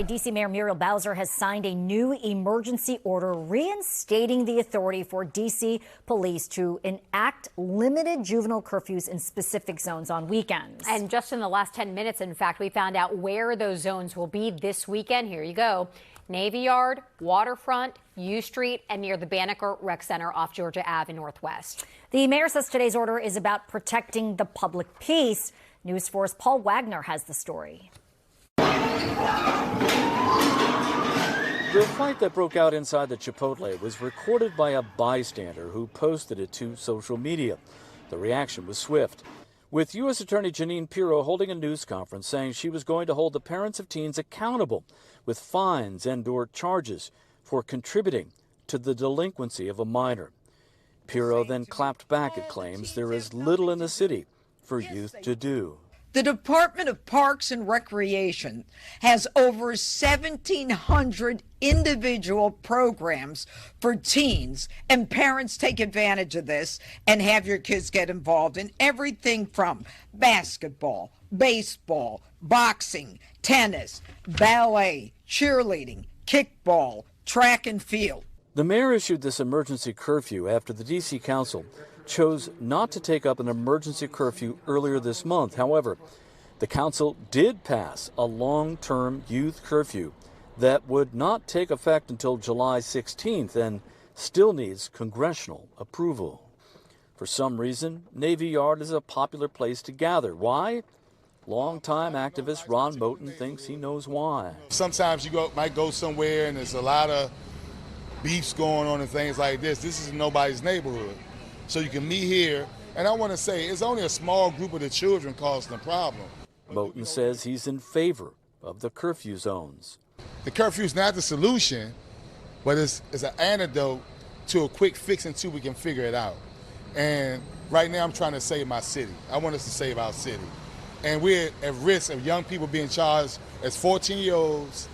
D.C. Mayor Muriel Bowser has signed a new emergency order reinstating the authority for D.C. police to enact limited juvenile curfews in specific zones on weekends. And just in the last 10 minutes, in fact, we found out where those zones will be this weekend. Here you go. Navy Yard, Waterfront, U Street, and near the Banneker Rec Center off Georgia Ave in Northwest. The mayor says today's order is about protecting the public peace. News 4's Paul Wagner has the story. The fight that broke out inside the Chipotle was recorded by a bystander who posted it to social media. The reaction was swift, with U.S. Attorney Jeanine Pirro holding a news conference saying she was going to hold the parents of teens accountable with fines and/or charges for contributing to the delinquency of a minor. Pirro then clapped back at claims there is little in the city for youth to do. The Department of Parks and Recreation has over 1,700 individual programs for teens, and parents take advantage of this and have your kids get involved in everything from basketball, baseball, boxing, tennis, ballet, cheerleading, kickball, track and field. The mayor issued this emergency curfew after the D.C. Council chose not to take up an emergency curfew earlier this month. However, the council did pass a long-term youth curfew that would not take effect until July 16th and still needs congressional approval. For some reason, Navy Yard is a popular place to gather. Why? Longtime activist Ron Moten thinks he knows why. Sometimes you might go somewhere and there's a lot of beefs going on and things like this. This is nobody's neighborhood. So you can meet here, and I want to say it's only a small group of the children causing the problem. Moten says he's in favor of the curfew zones. The curfew is not the solution, but it's an antidote to a quick fix until we can figure it out. And right now I'm trying to save my city. I want us to save our city. And we're at risk of young people being charged as 14-year-olds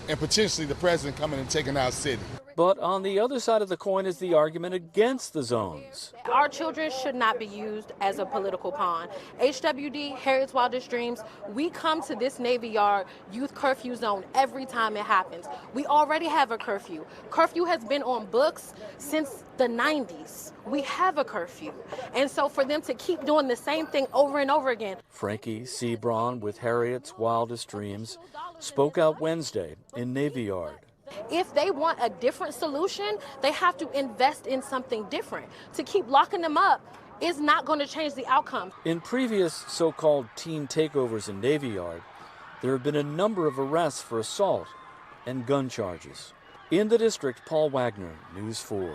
and potentially the president coming and taking our city. But on the other side of the coin is the argument against the zones. Our children should not be used as a political pawn. HWD, Harriet's Wildest Dreams, we come to this Navy Yard youth curfew zone every time it happens. We already have a curfew. Curfew has been on books since the 90s. We have a curfew. And so for them to keep doing the same thing over and over again. Frankie Sebron with Harriet's Wildest Dreams spoke out Wednesday in Navy Yard. If they want a different solution, they have to invest in something different. To keep locking them up is not going to change the outcome. In previous so-called teen takeovers in Navy Yard, there have been a number of arrests for assault and gun charges. In the district, Paul Wagner, News 4.